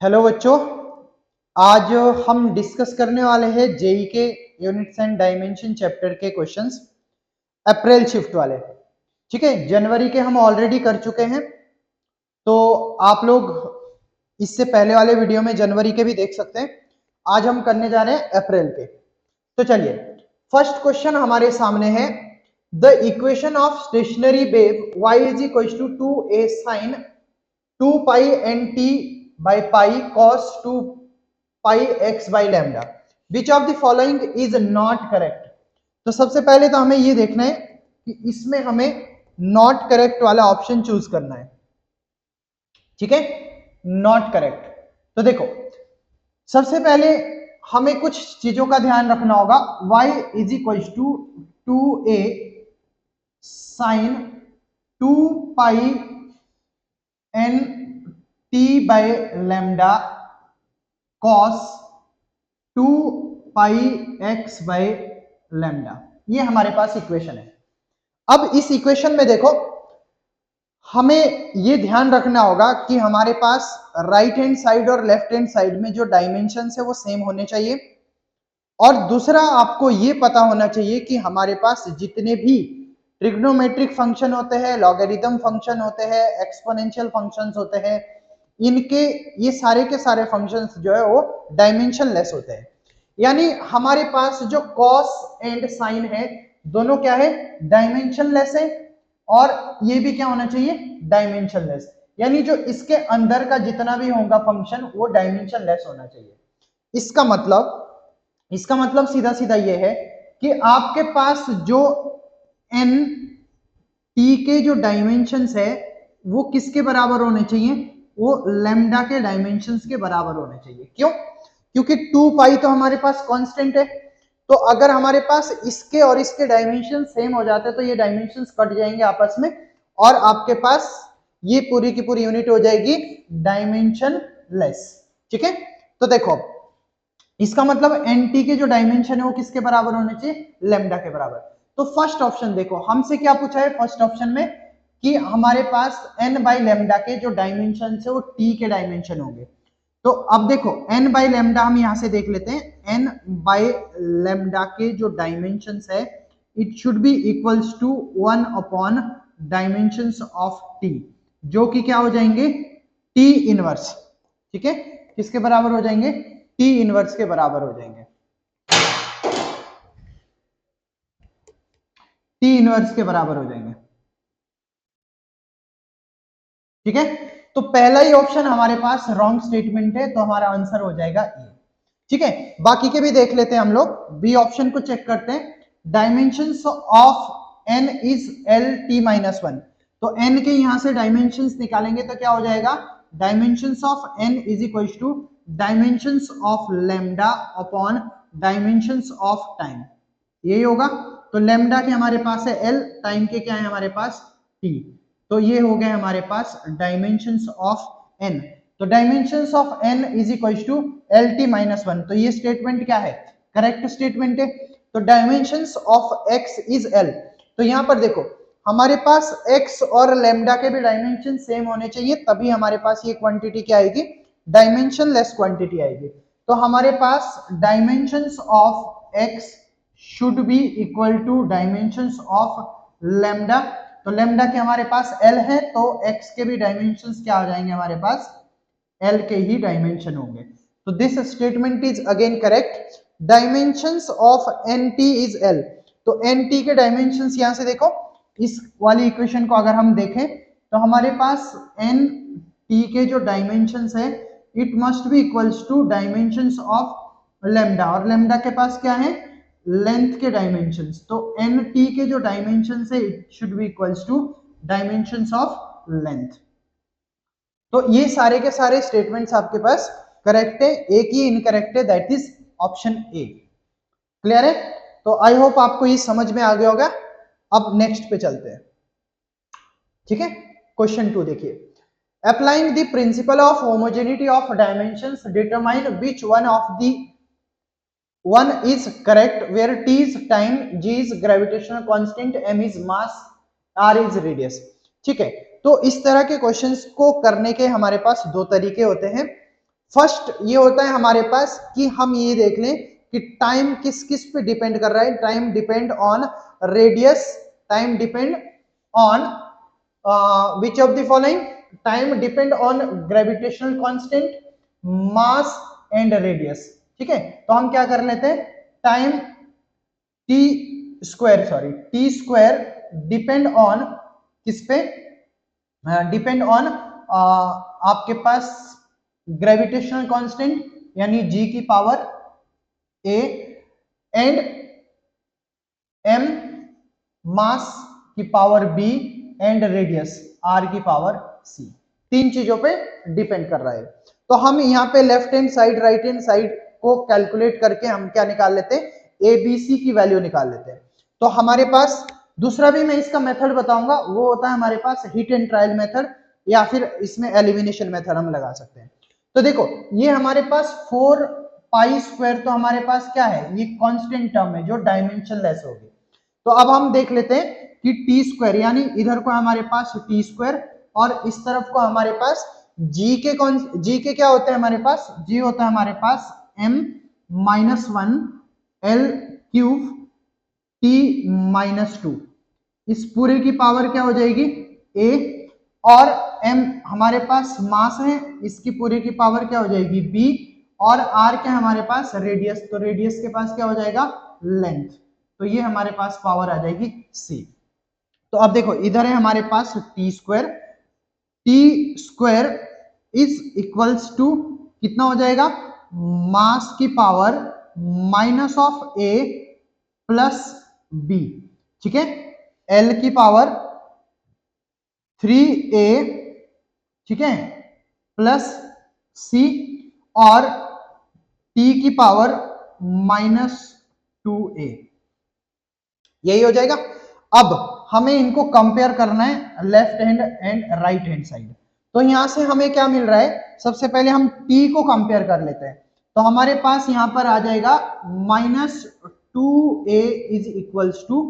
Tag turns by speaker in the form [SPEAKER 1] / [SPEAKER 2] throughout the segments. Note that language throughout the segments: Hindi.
[SPEAKER 1] हेलो बच्चों, आज हम डिस्कस करने वाले हैं जेई के यूनिट्स एंड डायमेंशन चैप्टर के क्वेश्चंस अप्रैल शिफ्ट वाले। ठीक है, जनवरी के हम ऑलरेडी कर चुके हैं, तो आप लोग इससे पहले वाले वीडियो में जनवरी के भी देख सकते हैं। आज हम करने जा रहे हैं अप्रैल के। तो चलिए, फर्स्ट क्वेश्चन हमारे सामने है, the equation of stationary wave y is equal to 2a sin 2 pi nt by pi cos 2 pi x by lambda, which of the following is not correct। तो सबसे पहले तो हमें ये देखना है कि इसमें हमें नॉट करेक्ट वाला ऑप्शन चूज करना है। ठीक है, नॉट करेक्ट। तो देखो, सबसे पहले हमें कुछ चीजों का ध्यान रखना होगा। y is equal to 2a sin 2 pi n t by lambda cos 2 pi x by lambda, ये हमारे पास इक्वेशन है। अब इस इक्वेशन में देखो, हमें ये ध्यान रखना होगा कि हमारे पास राइट हैंड साइड और लेफ्ट हैंड साइड में जो डायमेंशंस है वो सेम होने चाहिए। और दूसरा, आपको ये पता होना चाहिए कि हमारे पास जितने भी ट्रिग्नोमेट्रिक फंक्शन होते हैं, लॉगरिथम फंक्शन होते हैं, एक्सपोनेंशियल फंक्शंस होते हैं, इनके ये सारे के सारे फंक्शंस जो है वो डायमेंशन लेस होते हैं। यानी हमारे पास जो कॉस एंड साइन है, दोनों क्या है, डायमेंशन लेस है। और ये भी क्या होना चाहिए, डायमेंशन लेस। यानी जो इसके अंदर का जितना भी होगा फंक्शन वो डायमेंशन लेस होना चाहिए। इसका मतलब सीधा सीधा ये है कि आपके पास जो एन टी के जो डायमेंशंस है वो किसके बराबर होने चाहिए, वो लैम्डा के डायमेंशंस के बराबर होने चाहिए। क्यों? क्योंकि 2 पाई तो हमारे पास कांस्टेंट है। तो अगर हमारे पास इसके और इसके डायमेंशन सेम हो जाते तो ये डायमेंशंस कट जाएंगे आपस में, और आपके पास ये पूरी की पूरी यूनिट हो जाएगी डायमेंशन लेस। ठीक है, तो देखो, इसका मतलब एनटी के जो डायमेंशन है वो किसके बराबर होने चाहिए, लैम्डा के बराबर। तो फर्स्ट ऑप्शन देखो, हमसे क्या पूछा है फर्स्ट ऑप्शन में कि हमारे पास n बाई लैम्डा के जो डायमेंशन है वो t के डायमेंशन होंगे। तो अब देखो, n बाई लैम्डा हम यहां से देख लेते हैं। n बाई लैम्डा के जो डायमेंशंस है, it should be equals to 1 upon dimensions of t, जो कि क्या हो जाएंगे, t इनवर्स। ठीक है, किसके बराबर हो जाएंगे, t इनवर्स के बराबर हो जाएंगे। t इनवर्स के बराबर हो जाएंगे। ठीक है, तो पहला ही ऑप्शन हमारे पास रॉन्ग स्टेटमेंट है, तो हमारा आंसर हो जाएगा ए। ठीक है, बाकी के भी देख लेते हैं हम लोग। बी ऑप्शन को चेक करते हैं। Dimensions of n is l t minus 1। तो n के यहां से डायमेंशंस निकालेंगे तो क्या हो जाएगा, dimensions of n is equal to dimensions of lambda upon dimensions of time, यही होगा। तो लैम्डा के हमारे पास है l, टाइम के क्या है हमारे पास t। तो ये हो गए हमारे पास डायमेंशंस ऑफ n। तो dimensions of n is equal to L T minus 1। तो ये स्टेटमेंट क्या है, करेक्ट स्टेटमेंट है। तो dimensions of x is l। तो यहां पर देखो, हमारे पास x और लैम्डा के भी डायमेंशन सेम होने चाहिए, तभी हमारे पास ये क्वांटिटी क्या आएगी, डायमेंशन लेस क्वांटिटी आएगी। तो हमारे पास dimensions of x should be equal to dimensions of lambda. तो लैम्डा के हमारे पास l है, तो x के भी डायमेंशंस क्या हो जाएंगे, हमारे पास l के ही डायमेंशन होंगे। तो this statement is again correct. Dimensions of nt is l। तो nt के डायमेंशंस यहां से देखो, इस वाली इक्वेशन को अगर हम देखें तो हमारे पास nt के जो डायमेंशंस है, it must be equals to dimensions of lambda, और लैम्डा के पास क्या है, लेंथ के डायमेंशंस। तो nt के जो डायमेंशंस है, it should be equals to dimensions of length. तो ये सारे के सारे स्टेटमेंट्स आपके पास करेक्ट है, एक ही इनकरेक्ट है, that is option A. Clear है? तो आई होप आपको ये समझ में आ गया होगा। अब नेक्स्ट पे चलते हैं। ठीक है, क्वेश्चन 2 देखिए, applying the principle of homogeneity of dimensions determine which one of the one is correct where t is time, g is gravitational constant, m is mass, r is radius। ठीक है, तो इस तरह के क्वेश्चंस को करने के हमारे पास दो तरीके होते हैं। फर्स्ट ये होता है हमारे पास कि हम ये देख लें कि टाइम किस किस पे डिपेंड कर रहा है। Time depend on radius, time depend on which of the following? Time depend on gravitational constant, mass and radius। ठीक है, तो हम क्या कर लेते हैं, time T square, sorry T square depend on किस पे, डिपेंड ऑन आपके पास ग्रेविटेशनल कांस्टेंट यानी जी की power A and M mass की power B and radius R की पावर सी। तीन चीजों पे डिपेंड कर रहा है। तो हम यहाँ पे left hand side right hand side को कैलकुलेट करके हम क्या निकाल लेते हैं, ए बी सी की वैल्यू निकाल लेते हैं। तो हमारे पास दूसरा भी मैं इसका मेथड बताऊंगा, वो होता है हमारे पास हिट एंड ट्रायल मेथड, या फिर इसमें एलिमिनेशन मेथड हम लगा सकते हैं। तो देखो ये हमारे पास 4 पाई स्क्वायर, तो हमारे पास क्या है, ये कांस्टेंट टर्म है जो डायमेंशन लेस होगी। तो अब हम देख लेते हैं कि टी स्क्वायर यानी इधर को हमारे पास टी स्क्वायर और इस तरफ को हमारे पास जी के क्या होते हैं हमारे पास, जी होता है हमारे पास m -1 l क्यूब t -2, इस पूरे की पावर क्या हो जाएगी a, और m हमारे पास मास है, इसकी पूरे की पावर क्या हो जाएगी b, और r क्या हमारे पास रेडियस, तो रेडियस के पास क्या हो जाएगा लेंथ, तो ये हमारे पास पावर आ जाएगी c। तो अब देखो इधर है हमारे पास T square is equals to कितना हो जाएगा, मास की power minus of A plus B. ठीक है, एल की पावर 3a, ठीक है, प्लस सी, और टी की पावर -2a, यही हो जाएगा। अब हमें इनको कंपेयर करना है left hand and right hand side. तो यहां से हमें क्या मिल रहा है, सबसे पहले हम t को कंपेयर कर लेते हैं। तो हमारे पास यहां पर आ जाएगा -2a इज इक्वल्स टू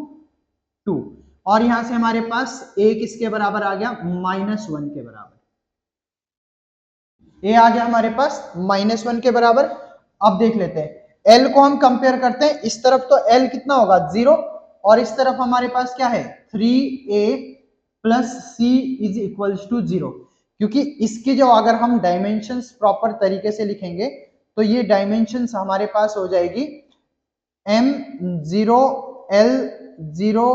[SPEAKER 1] 2, और यहां से हमारे पास a किसके बराबर आ गया, -1 के बराबर, a आ गया हमारे पास -1 के बराबर। अब देख लेते हैं l को हम कंपेयर करते हैं, इस तरफ तो l कितना होगा 0, और इस तरफ हमारे पास क्या है 3a plus C is equals to 0, क्योंकि इसकी जो अगर हम डायमेंशंस प्रॉपर तरीके से लिखेंगे तो ये डायमेंशंस हमारे पास हो जाएगी m0 l0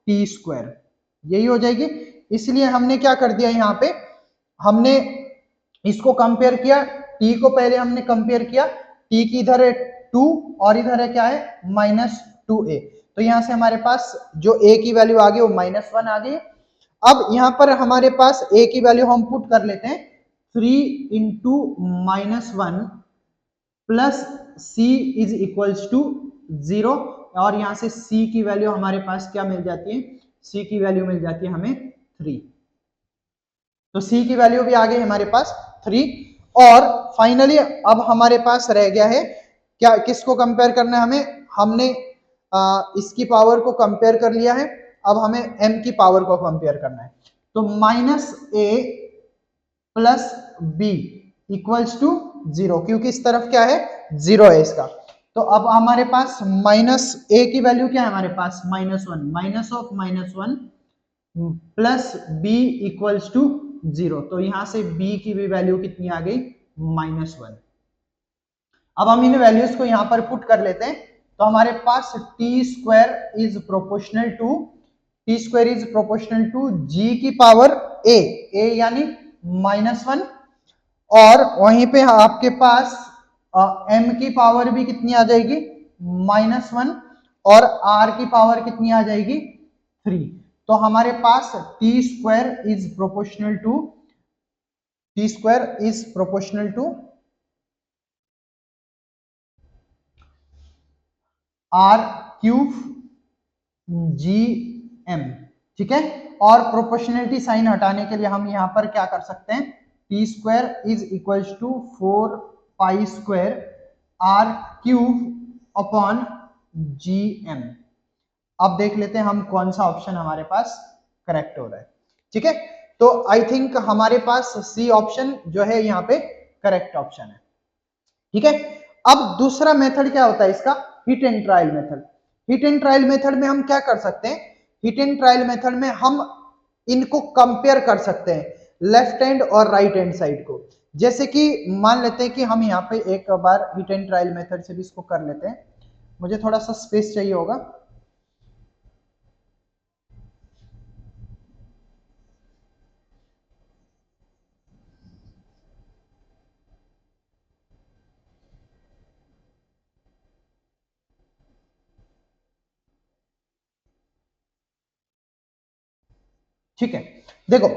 [SPEAKER 1] t स्क्वायर, यही हो जाएगी। इसलिए हमने क्या कर दिया, यहाँ पे हमने इसको कंपेयर किया, t को पहले हमने कंपेयर किया, t की इधर है 2 और इधर है क्या है -2a, तो यहां से हमारे पास जो a की वैल्यू आ गई वो -1 आ गई। अब यहां पर हमारे पास a की वैल्यू हम पुट कर लेते हैं 3 into -1 plus c is equals to 0, और यहां से c की वैल्यू हमारे पास क्या मिल जाती है, c की वैल्यू मिल जाती है हमें 3, तो c की वैल्यू भी आ गई हमारे पास 3। और फाइनली अब हमारे पास रह गया है क्या, किसको कंपेयर करना है हमें, हमने इसकी पावर को कंपेयर कर लिया है, अब हमें m की पावर को कंपेयर करना है। तो -a plus b equals to 0, क्योंकि इस तरफ क्या है 0 है इसका। तो अब हमारे पास -a की वैल्यू क्या है हमारे पास -1, minus of -1 plus b equals to 0, तो यहां से b की भी वैल्यू कितनी आ गई -1। अब हम इन वैल्यूज को यहां पर पुट कर लेते हैं, तो हमारे पास T square is proportional to G की पावर a यानी -1, और वहीं पे आपके पास m की पावर भी कितनी आ जाएगी -1, और r की पावर कितनी आ जाएगी 3। तो हमारे पास T square is proportional to R cube G M. ठीक है, और प्रोपोर्शनलिटी साइन हटाने के लिए हम यहां पर क्या कर सकते हैं, T square is equals to 4 pi square R cube upon G M. अब देख लेते हैं हम कौन सा ऑप्शन हमारे पास करेक्ट हो रहा है। ठीक है, तो आई थिंक हमारे पास सी ऑप्शन जो है यहाँ पे करेक्ट ऑप्शन है। ठीक है, अब दूसरा मेथड क्या होता है इसका, hit and trial method. Hit and trial method में हम क्या कर सकते हैं, हिट एंड ट्रायल मेथड में हम इनको कंपेयर कर सकते हैं लेफ्ट हैंड और राइट हैंड साइड को। जैसे कि मान लेते हैं कि हम यहाँ पे एक बार हिट एंड ट्रायल मेथड से भी इसको कर लेते हैं, मुझे थोड़ा सा स्पेस चाहिए होगा। ठीक है, देखो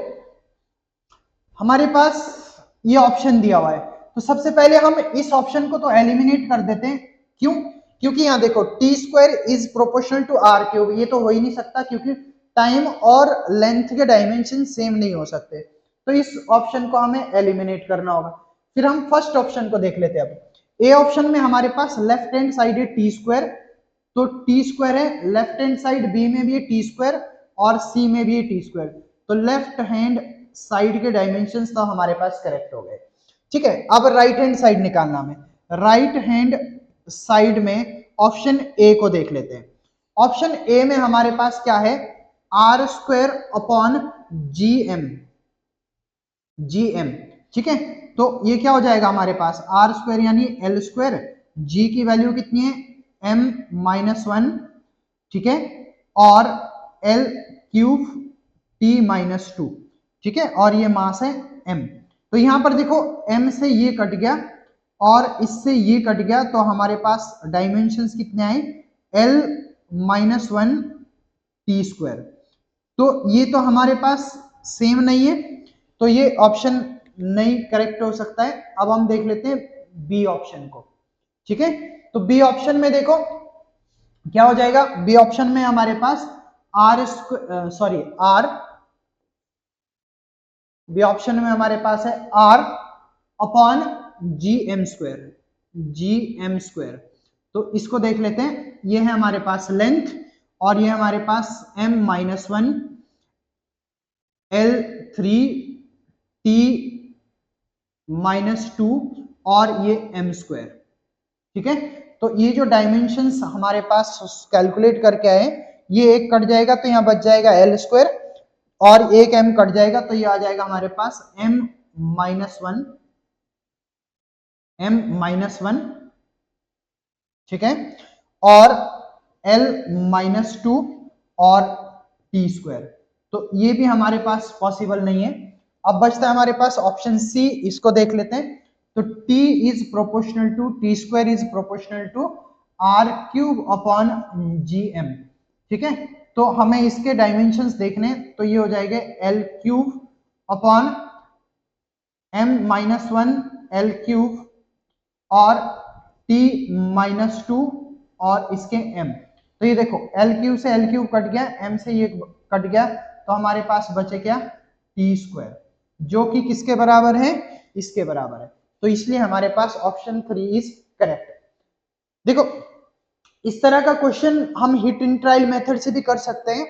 [SPEAKER 1] हमारे पास ये ऑप्शन दिया हुआ है, तो सबसे पहले हम इस ऑप्शन को तो एलिमिनेट कर देते हैं। क्यों, क्योंकि यहाँ देखो T square is proportional to R cube, ये तो हो ही नहीं सकता क्योंकि टाइम और लेंथ के डायमेंशन सेम नहीं हो सकते, तो इस ऑप्शन को हमें एलिमिनेट करना होगा। फिर हम फर्स्ट ऑप्शन को देख लेते हैं। अब ए ऑप्शन में हमारे पास लेफ्ट हैंड साइड है टी स्क्वायर, तो टी स्क्वायर है, लेफ्ट हैंड साइड बी में भी है टी स्क्वायर और सी में भी है टी स्क्वायर, तो लेफ्ट हैंड साइड के डायमेंशंस तो हमारे पास करेक्ट हो गए। ठीक है, अब राइट हैंड साइड निकालना हमें, राइट हैंड साइड में ऑप्शन ए को देख लेते हैं। ऑप्शन ए में हमारे पास क्या है, R square upon G M, G M. ठीक है, तो ये क्या हो जाएगा हमारे पास, आर स्क्वायर यानी एल स्क्वायर, जी की वैल्यू कितनी है एम माइनस वन, ठीक है, और L cube T minus two. ठीक है, और ये मास है m, तो यहां पर देखो m से ये कट गया और इससे ये कट गया, तो हमारे पास डायमेंशंस कितने आए, l minus one T square, तो ये तो हमारे पास सेम नहीं है, तो ये ऑप्शन नहीं करेक्ट हो सकता है। अब हम देख लेते हैं बी ऑप्शन को। ठीक है, तो बी ऑप्शन में देखो क्या हो जाएगा, बी ऑप्शन में हमारे पास R sorry R, B option में हमारे पास है R upon G M square, G M square, तो इसको देख लेते हैं, ये है हमारे पास लेंथ और ये हमारे पास m minus one L three T minus two और ये m स्क्वायर। ठीक है, तो ये जो डायमेंशंस हमारे पास कैलकुलेट करके आए, ये एक कट जाएगा तो यहाँ बच जाएगा एल स्क्वायर और एक m कट जाएगा तो ये आ जाएगा हमारे पास m minus one, m minus one, ठीक है, और l माइनस टू और t स्क्वायर, तो ये भी हमारे पास पॉसिबल नहीं है। अब बचता है हमारे पास ऑप्शन सी, इसको देख लेते हैं, तो t is proportional to, T square is proportional to R cube upon G M. ठीक है, तो हमें इसके डायमेंशंस देखने, तो ये हो जाएगा L cube upon M minus one L cube और टी माइनस टू और इसके m, तो ये देखो एल क्यूब से एल क्यूब कट गया, m से ये कट गया, तो हमारे पास बचे क्या टी स्क्वायर, जो कि किसके बराबर है, इसके बराबर है, तो इसलिए हमारे पास ऑप्शन 3 इज करेक्ट। देखो इस तरह का क्वेश्चन हम हिट एंड ट्रायल मेथड से भी कर सकते हैं।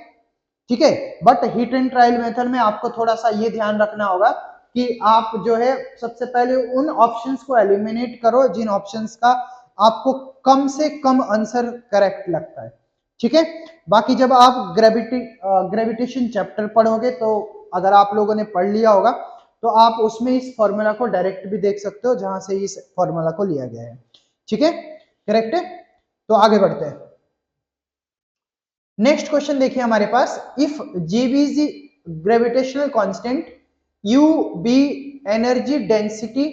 [SPEAKER 1] ठीक है, but hit and trial method में आपको थोड़ा सा ये ध्यान रखना होगा कि आप जो है सबसे पहले उन ऑप्शंस को एलिमिनेट करो जिन ऑप्शंस का आपको कम से कम आंसर करेक्ट लगता है। ठीक है, बाकी जब आप ग्रेविटेशन चैप्टर पढ़ोगे, तो अगर आप लोगों ने पढ़ लिया होगा तो आप उसमें इस फॉर्मूला को डायरेक्ट भी देख सकते हो जहां से इस फॉर्मूला को लिया गया है। ठीक है, करेक्ट है, तो आगे बढ़ते हैं। नेक्स्ट क्वेश्चन देखिए हमारे पास, if GB is gravitational constant, U B energy density,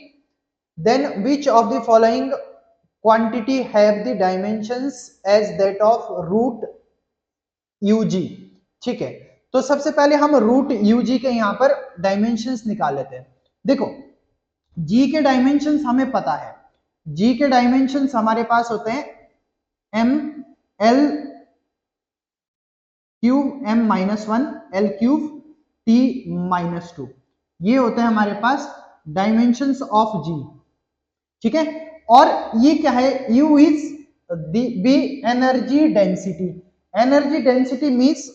[SPEAKER 1] then which of the following quantity have the dimensions as that of root UG. ठीक है, तो सबसे पहले हम रूट यूजी के यहां पर डायमेंशंस निकाल लेते हैं। देखो जी के डायमेंशंस हमें पता है, जी के डायमेंशंस हमारे पास होते हैं M L cube M minus one L cube T minus two, ये होते हैं हमारे पास डायमेंशंस ऑफ जी। ठीक है, और ये क्या है, U is B energy density. Energy density means,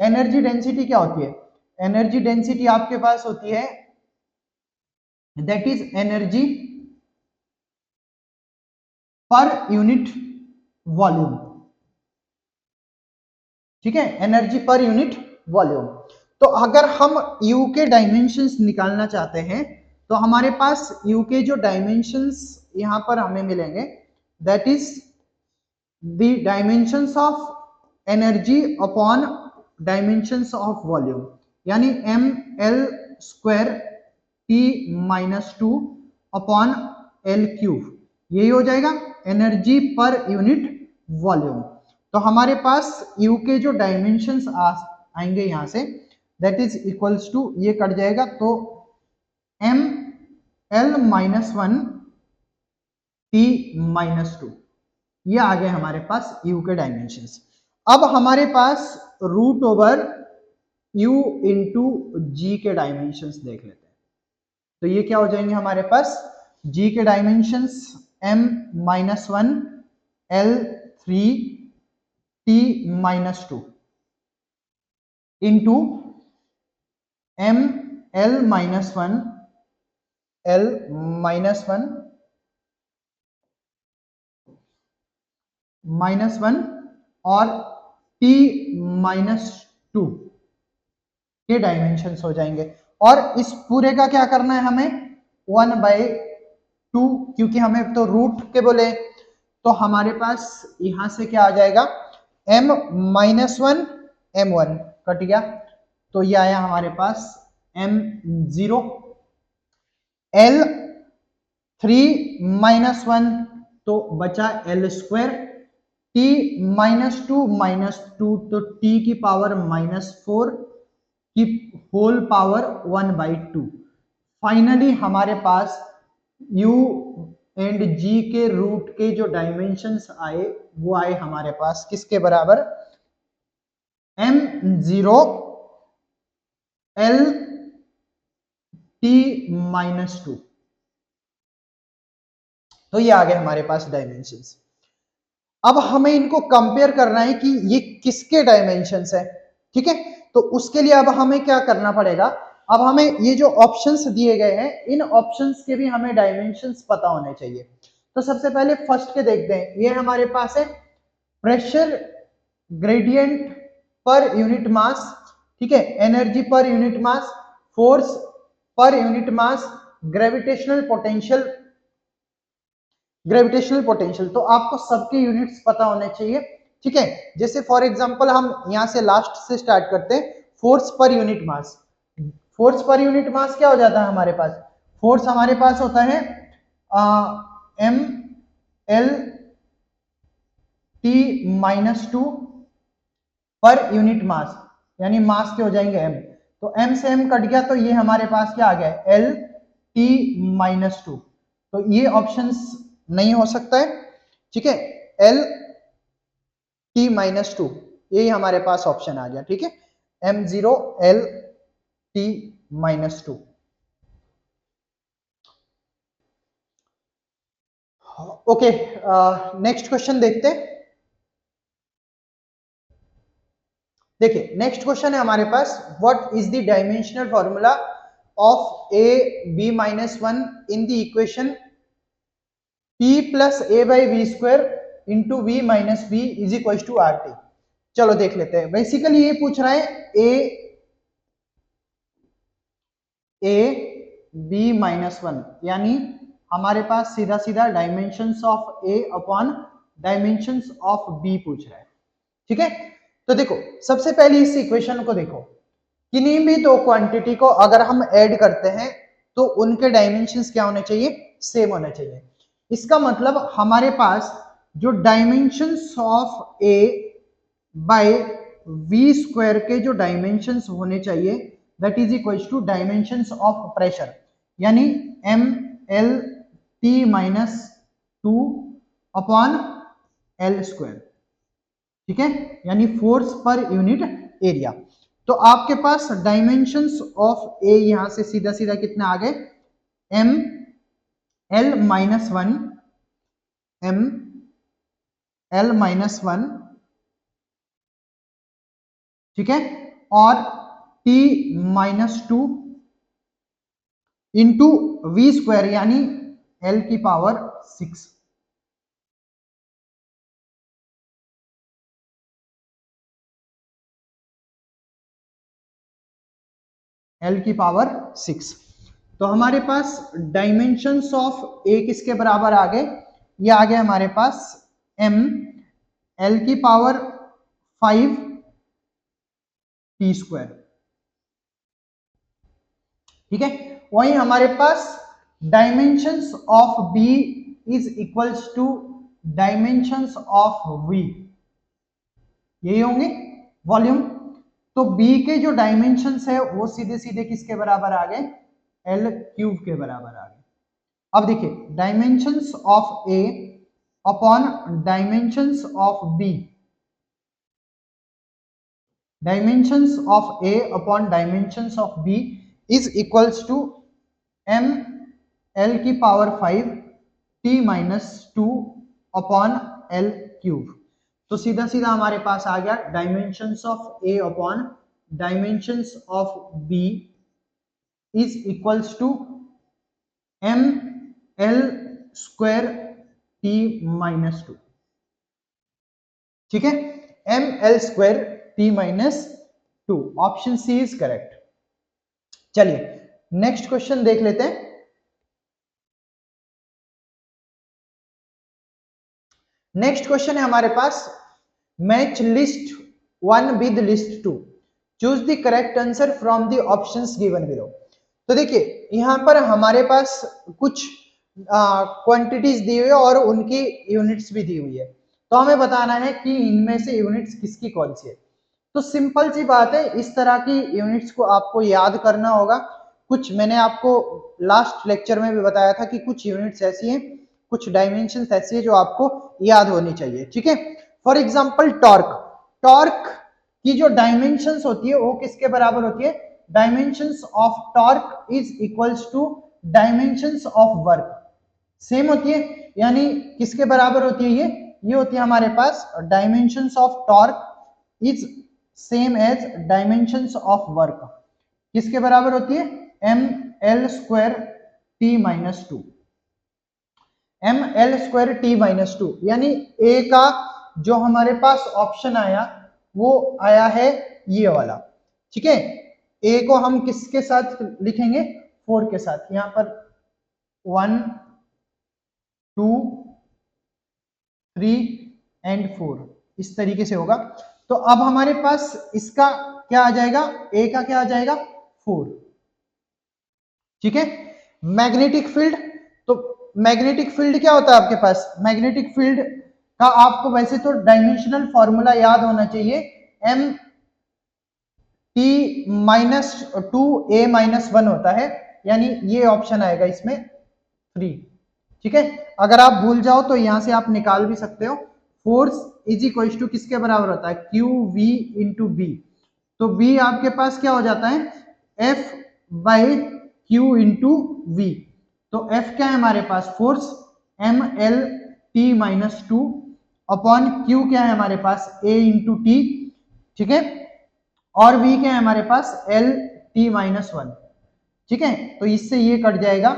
[SPEAKER 1] energy density क्या होती है, एनर्जी डेंसिटी आपके पास होती है that is energy per unit volume. ठीक है, एनर्जी पर यूनिट वॉल्यूम। तो अगर हम U के डायमेंशंस निकालना चाहते हैं तो हमारे पास U के जो डायमेंशंस यहां पर हमें मिलेंगे, that is the dimensions of energy upon dimensions of volume, यानी ml square T minus 2 upon L cube, यही हो जाएगा एनर्जी पर यूनिट वॉल्यूम। तो हमारे पास U के जो डायमेंशंस आएंगे यहां से, दैट इज इक्वल्स टू, ये कट जाएगा तो m l minus 1 T minus 2, ये आ गए हमारे पास U के डायमेंशंस। अब हमारे पास root over U into G के डायमेंशंस देख लेते हैं। तो ये क्या हो जाएंगे हमारे पास, G के dimensions m minus 1 L 3 T minus 2 into m L minus 1 L minus 1 minus 1 और T माइनस 2 के डायमेंशंस हो जाएंगे। और इस पूरे का क्या करना है हमें, 1/2, क्योंकि हमें तो रूट के बोले, तो हमारे पास यहां से क्या आ जाएगा, m माइनस 1 m1 कट गया, तो ये आया हमारे पास m0, L 3 माइनस 1 तो बचा L स्क्वायर, T माइनस 2 तो T की पावर माइनस 4 की होल पावर 1/2। फाइनली हमारे पास U एंड G के रूट के जो डायमेंशंस आए वो आए हमारे पास किसके बराबर, m0 L T माइनस 2। तो ये आ गए हमारे पास डायमेंशंस। अब हमें इनको कंपेयर करना है कि ये किसके डायमेंशंस है। ठीक है, तो उसके लिए अब हमें क्या करना पड़ेगा, अब हमें ये जो ऑप्शंस दिए गए हैं इन ऑप्शंस के भी हमें डायमेंशंस पता होने चाहिए। तो सबसे पहले फर्स्ट के देखते हैं, ये हमारे पास है pressure gradient per unit mass, ठीक है, energy per unit mass, force per unit mass, gravitational potential, gravitational potential. तो आपको सबके यूनिट्स पता होने चाहिए। ठीक है, जैसे फॉर एग्जांपल हम यहां से लास्ट से स्टार्ट करते हैं, force per unit mass. Force per unit mass क्या हो जाता है हमारे पास, फोर्स हमारे पास होता है m l t minus 2 per unit mass, यानी मास के हो जाएंगे m, तो m से m कट गया तो ये हमारे पास क्या आ गया l t माइनस 2, तो ये ऑप्शंस नहीं हो सकता है। ठीक है, l t माइनस 2 यही हमारे पास ऑप्शन आ गया। ठीक है, m0 l t minus 2। Okay, next question देखते हैं। देखिए नेक्स्ट क्वेश्चन है हमारे पास, what is the dimensional formula of a b minus 1 in the equation p plus a by V square into V minus B is equal to R T. चलो देख लेते हैं। बेसिकली ये पूछ रहा है a b माइनस 1, यानी हमारे पास सीधा सीधा dimensions of a upon dimensions of b पूछ रहा है। ठीक है, तो देखो सबसे पहले इस इक्वेशन को देखो, किन्हीं भी दो क्वांटिटी को अगर हम ऐड करते हैं तो उनके डायमेंशंस क्या होने चाहिए, सेम होने चाहिए। इसका मतलब हमारे पास जो dimensions of a by V square के जो डायमेंशंस होने चाहिए, that is equal to dimensions of pressure, यानी m l t minus 2 upon l square. ठीक है, यानी फोर्स पर यूनिट एरिया। तो आपके पास डायमेंशंस ऑफ ए यहां से सीधा सीधा कितना आ गए, m l minus 1 m l minus 1, ठीक है, और t minus 2 into V square यानी एल की पावर 6, एल की पावर 6। तो हमारे पास डायमेंशंस ऑफ ए किसके बराबर आ गए, ये आ गए हमारे पास m एल की पावर 5 टी स्क्वायर, ठीक है। वहीं हमारे पास dimensions of b is equals to dimensions of v, यही होंगे वॉल्यूम। तो b के जो डायमेंशंस है वो सीधे सीधे किसके बराबर आ गए, एल क्यूब के बराबर आ गए। अब देखिए dimensions of A upon dimensions of B, dimensions of A upon dimensions of B is equals to m L की power 5 t minus 2 upon L cube. तो सीधा सीधा हमारे पास आ गया dimensions of A upon dimensions of B is equals to m L square t minus 2, ठीक है, m L square t minus 2, option C is correct. चलिए नेक्स्ट क्वेश्चन देख लेते हैं। नेक्स्ट क्वेश्चन है हमारे पास, match list 1 with list 2, choose the correct answer from the options given below. तो देखिए यहां पर हमारे पास कुछ क्वांटिटीज दी हुई है और उनकी यूनिट्स भी दी हुई है, तो हमें बताना है कि इनमें से यूनिट्स किसकी कौन सी है। तो सिंपल सी बात है, इस तरह की यूनिट्स को आपको याद करना होगा। कुछ मैंने आपको लास्ट लेक्चर में भी बताया था कि कुछ यूनिट्स ऐसी हैं, कुछ डायमेंशंस ऐसी है जो आपको याद होनी चाहिए, ठीक है। फॉर एग्जांपल टॉर्क, टॉर्क की जो डायमेंशंस होती है वो किसके बराबर होती है, dimensions of torque is equals to dimensions of work, same होती है, यानी किसके बराबर होती है, ये होती है हमारे पास dimensions of torque is same as dimensions of work, किसके बराबर होती है, M L square T minus 2, M L square T minus 2, यानी ए का जो हमारे पास ऑप्शन आया वो आया है ये वाला, ठीक है। ए को हम किसके साथ लिखेंगे, 4 के साथ, यहां पर 1 2 3 एंड 4 इस तरीके से होगा। तो अब हमारे पास इसका क्या आ जाएगा, ए का क्या आ जाएगा 4, ठीक है। मैग्नेटिक फील्ड, तो मैग्नेटिक फील्ड क्या होता है आपके पास, मैग्नेटिक फील्ड का आपको वैसे तो डायमेंशनल फॉर्मूला याद होना चाहिए, एम टी माइनस 2 ए माइनस 1 होता है, यानी ये ऑप्शन आएगा इसमें 3, ठीक है। अगर आप भूल जाओ तो यहां से आप निकाल भी सकते हो, फोर्स इज इक्वल टू किसके बराबर होता है, क्यू वी इंटू बी, तो बी आपके पास क्या हो जाता है, F by Q into V, तो एफ क्या है हमारे पास force, M L T minus 2 upon Q क्या है हमारे पास ए इंटू टी, ठीक है, और v क्या है हमारे पास एल टी माइनस 1, ठीक है। तो इससे ये कट जाएगा,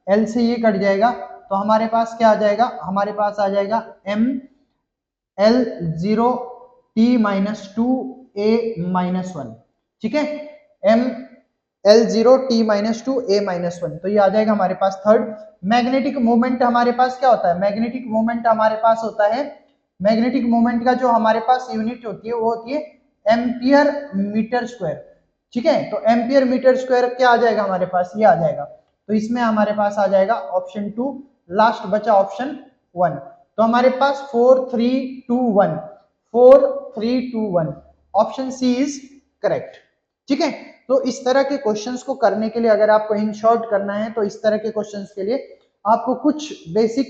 [SPEAKER 1] L से ये कट जाएगा, तो हमारे पास क्या आ जाएगा, हमारे पास आ जाएगा m एल 0 टी माइनस 2 ए माइनस 1, ठीक है, m एल 0 टी माइनस 2 ए माइनस 1, तो ये आ जाएगा हमारे पास थर्ड। मैग्नेटिक मोमेंट हमारे पास क्या होता है, मैग्नेटिक मोमेंट हमारे पास होता है, मैग्नेटिक मोमेंट का जो हमारे पास यूनिट होती है वो होती है एम्पियर मीटर स्क्वायर, ठीक है। तो एम्पियर मीटर स्क्वायर क्या आ जाएगा हमारे पास, ये आ जाएगा, तो इसमें हमारे पास आ जाएगा ऑप्शन 2, लास्ट बचा ऑप्शन 1, तो हमारे पास 4 3 2 1, 4 3 2 1, ऑप्शन सी इज करेक्ट, ठीक है। तो इस तरह के क्वेश्चंस को करने के लिए अगर आपको इन शॉर्ट करना है तो इस तरह के क्वेश्चंस के लिए आपको कुछ बेसिक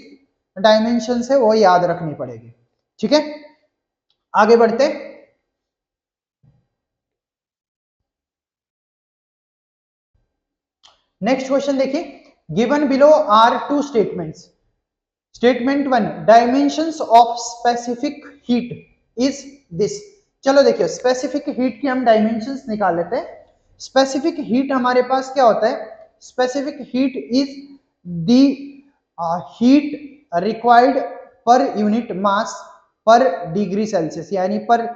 [SPEAKER 1] डायमेंशंस है वो याद रखनी पड़ेगी, ठीक है। आगे बढ़ते, नेक्स्ट क्वेश्चन देखिए, given below are two statements, statement 1 dimensions of specific heat is this. चलो देखिए स्पेसिफिक हीट की हम डायमेंशंस निकाल लेते हैं। स्पेसिफिक हीट हमारे पास क्या होता है, specific heat is the heat required per unit mass पर डिग्री सेल्सियस, यानी पर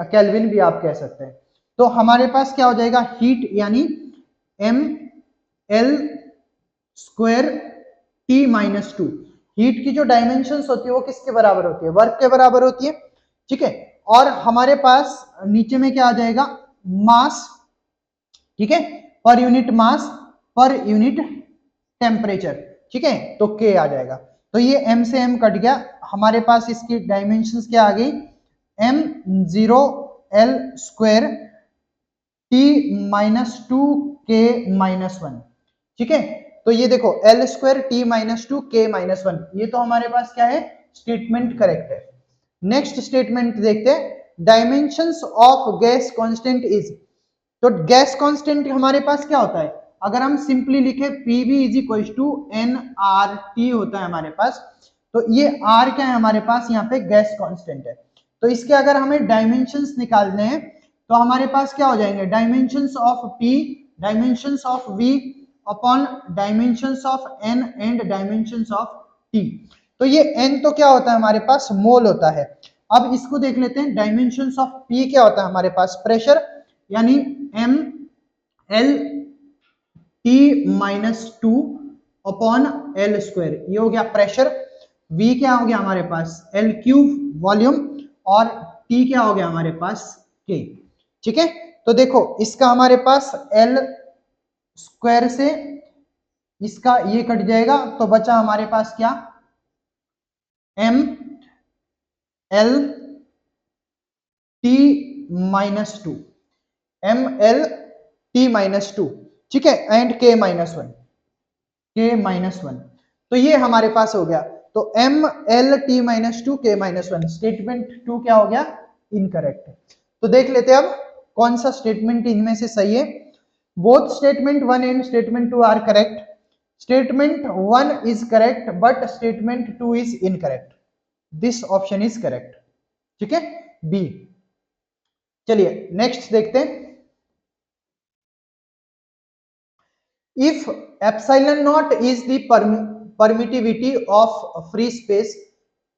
[SPEAKER 1] केल्विन भी आप कह सकते हैं। तो हमारे पास क्या हो जाएगा, हीट यानी ml square T minus 2। Heat की जो डायमेंशंस होती है वो किसके बराबर होती है, वर्क के बराबर होती है, ठीक है। और हमारे पास नीचे में क्या आ जाएगा, मास, ठीक है, per unit mass per unit temperature, ठीक है, तो K आ जाएगा। तो ये M से M कट गया, हमारे पास इसकी डायमेंशंस क्या आ गई, m0l square T minus 2 K minus 1, ठीक है। तो ये देखो L square T minus 2 K minus 1, ये तो हमारे पास क्या है, स्टेटमेंट करेक्ट है। नेक्स्ट स्टेटमेंट देखते हैं, dimensions of gas constant is. तो गैस कांस्टेंट हमारे पास क्या होता है, अगर हम सिंपली लिखे PV is equal to nRT होता है हमारे पास, तो ये R क्या है हमारे पास, यहाँ पे गैस कांस्टेंट है। तो इसके अगर हमें डायमेंशंस निकालने हैं तो हमारे पास क्या हो जाएंगे, dimensions of P, dimensions of V upon dimensions of N and dimensions of T। तो ये N तो क्या होता है हमारे पास, मोल होता है। अब इसको देख लेते हैं, डायमेंशंस ऑफ P क्या होता है हमारे पास, प्रेशर, यानी ml T minus 2 upon L square, ये हो गया प्रेशर। V क्या हो गया हमारे पास, L क्यूब वॉल्यूम, और T क्या हो गया हमारे पास, K, ठीक है। तो देखो इसका हमारे पास L स्क्वायर से इसका ये कट जाएगा, तो बचा हमारे पास क्या, M L T minus 2, ml T minus 2, ठीक है, and K minus 1, K minus 1। तो ये हमारे पास हो गया, तो ml T minus 2 K minus 1, statement 2 क्या हो गया, इनकरेक्ट। तो देख लेते हैं अब कौन सा स्टेटमेंट इनमें से सही है। Both statement 1 and statement 2 are correct. Statement 1 is correct but statement 2 is incorrect. This option is correct, ठीक है, बी। चलिए नेक्स्ट देखते हैं, if epsilon not is the permittivity of free space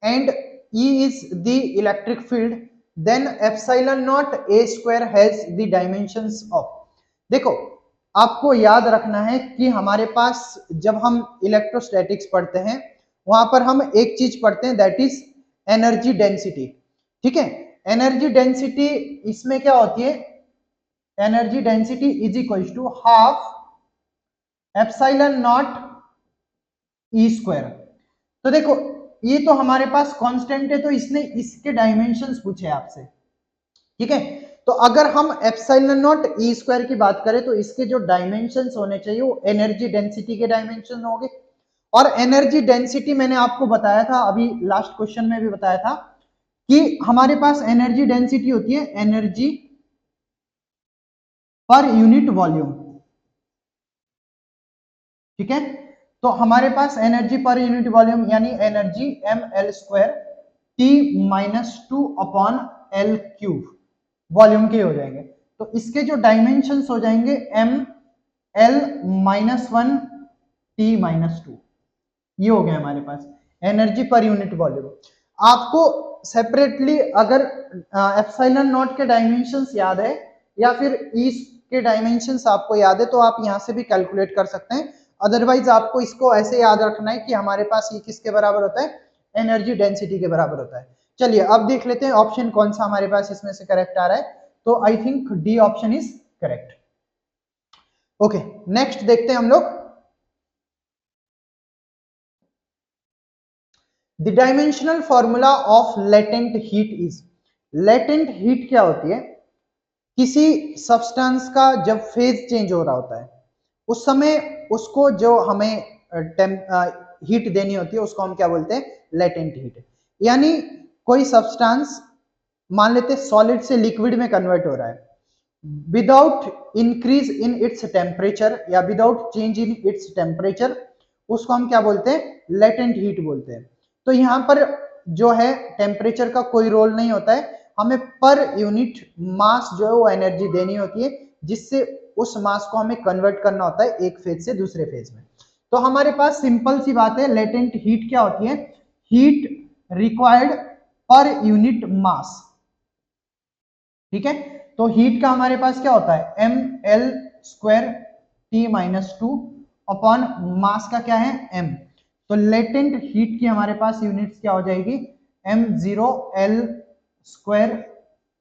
[SPEAKER 1] and E is the electric field, then epsilon naught a square has the dimensions of। देखो आपको याद रखना है कि हमारे पास जब हम इलेक्ट्रोस्टैटिक्स पढ़ते हैं वहां पर हम एक चीज पढ़ते हैं, दैट इज एनर्जी डेंसिटी, ठीक है। एनर्जी डेंसिटी इसमें क्या होती है, energy density is equal to half epsilon not E square. तो देखो ये तो हमारे पास कांस्टेंट है, तो इसने इसके डायमेंशंस पूछे आपसे, ठीक है। तो अगर हम एप्सिलॉन नॉट ई स्क्वायर की बात करें तो इसके जो डायमेंशंस होने चाहिए वो एनर्जी डेंसिटी के डायमेंशन होंगे। और एनर्जी डेंसिटी मैंने आपको बताया था, अभी लास्ट क्वेश्चन में भी बताया था कि हमारे पास एनर्जी डेंसिटी होती है एनर्जी पर यूनिट वॉल्यूम, ठीक है। तो हमारे पास एनर्जी पर यूनिट वॉल्यूम यानी energy ml square T minus 2 upon L cube volume के हो जाएंगे। तो इसके जो डायमेंशंस हो जाएंगे ml माइनस 1 T माइनस 2, ये हो गया हमारे पास एनर्जी पर यूनिट वॉल्यूम। आपको सेपरेटली अगर एप्सिलॉन नॉट के डायमेंशंस याद है या फिर ई के डायमेंशंस आपको याद है तो आप यहां से भी कैलकुलेट कर सकते हैं। अदरवाइज आपको इसको ऐसे याद रखना है कि हमारे पास ये किसके बराबर होता है, एनर्जी डेंसिटी के बराबर होता है। चलिए अब देख लेते हैं ऑप्शन कौन सा हमारे पास इसमें से करेक्ट आ रहा है। तो I think D option is correct. Okay next देखते हैं हम लोग, the dimensional formula of latent heat is. Latent heat क्या होती है, किसी सब्सटेंस का जब फेज चेंज हो रहा होता है उस समय उसको जो हमें हीट देनी होती है उसको हम क्या बोलते हैं, लेटेंट हीट। यानी कोई सब्सटेंस मान लेते सॉलिड से लिक्विड में कन्वर्ट हो रहा है without increase in its temperature या without change in its temperature, उसको हम क्या बोलते हैं, लेटेंट हीट बोलते हैं। तो यहां पर जो है टेम्परेचर का कोई रोल नहीं होता है, हमें पर यूनिट मास जो है वो एनर्जी देनी होती है जिससे उस मास को हमें कन्वर्ट करना होता है एक फेज से दूसरे फेज में। तो हमारे पास सिंपल सी बात है, लेटेंट हीट क्या होती है, heat required per unit mass. ठीक है, तो हीट का हमारे पास क्या होता है, M L square T minus two upon mass का क्या है m। तो लेटेंट हीट की हमारे पास यूनिट्स क्या हो जाएगी, m0 l square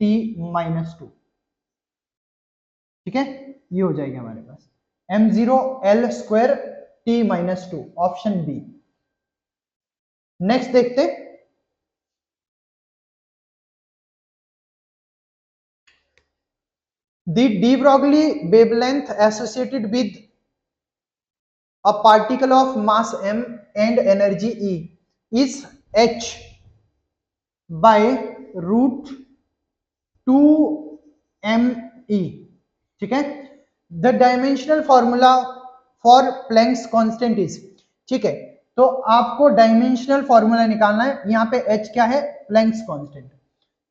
[SPEAKER 1] T minus two. ठीक है, ये हो जाएगी हमारे पास m0 l square T minus two, option B. Next देखते, the de Broglie wavelength associated with a particle of mass m and energy E is h by root 2me। ठीक है, the dimensional formula for Planck's constant is. ठीक है, तो आपको डायमेंशनल फॉर्मूला निकालना है, यहाँ पे h क्या है, प्लैंक्स कांस्टेंट।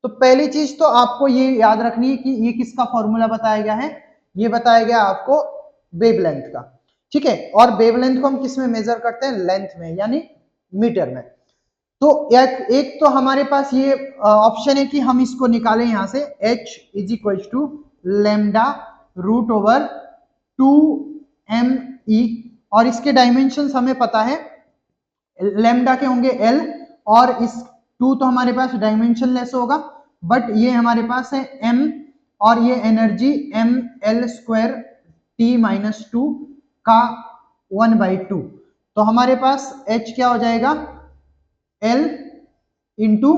[SPEAKER 1] तो पहली चीज तो आपको ये याद रखनी है कि ये किसका फॉर्मूला बताया गया है, ये बताया गया आपको वेवलेंथ का। ठीक है, और वेवलेंथ को हम किस में मेजर करते हैं, लेंथ में, यानी मीटर में। तो एक तो हमारे पास ये ऑप्शन है कि हम इसको निकालें यहां से, h is equal to lambda root over 2me, और इसके डायमेंशंस हमें पता है, लेमडा के होंगे l, और इस 2 तो हमारे पास डायमेंशन लेस होगा, बट ये हमारे पास है m, और ये energy m l square t minus two का 1/2। तो हमारे पास h क्या हो जाएगा, l into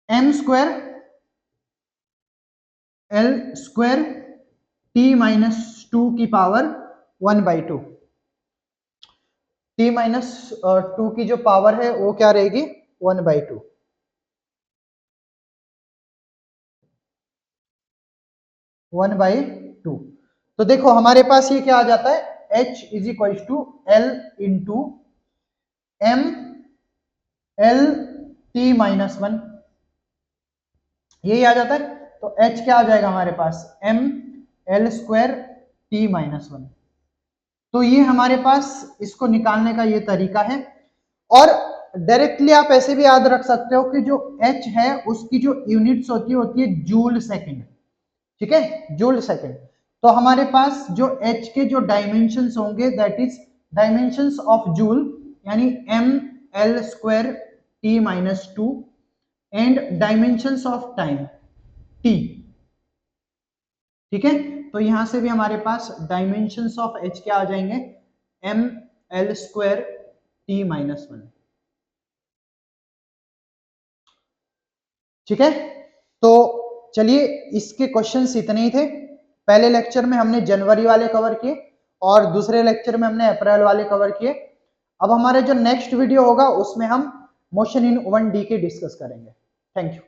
[SPEAKER 1] m square l square t minus two की पावर 1/2। t माइनस टू की जो पावर है वो क्या रहेगी, 1/2। तो देखो हमारे पास ये क्या आ जाता है, h is equal to l into m l t minus 1, यही आ जाता है। तो h क्या आ जाएगा हमारे पास, m l square t minus 1। तो ये हमारे पास इसको निकालने का ये तरीका है, और डायरेक्टली आप ऐसे भी याद रख सकते हो कि जो h है उसकी जो यूनिट्स होती है जूल सेकंड। ठीक है, जूल सेकंड। तो हमारे पास जो h के जो डायमेंशंस होंगे, that is dimensions of joule, यानी m l square t minus two, and dimensions of time t। ठीक है, तो यहां से भी हमारे पास डायमेंशंस ऑफ h क्या आ जाएंगे, m l square t minus 1। ठीक है, तो चलिए इसके क्वेश्चंस इतने ही थे। पहले लेक्चर में हमने जनवरी वाले कवर किए, और दूसरे लेक्चर में हमने अप्रैल वाले कवर किए। अब हमारे जो नेक्स्ट वीडियो होगा उसमें हम मोशन इन 1D के डिस्कस करेंगे। Thank you.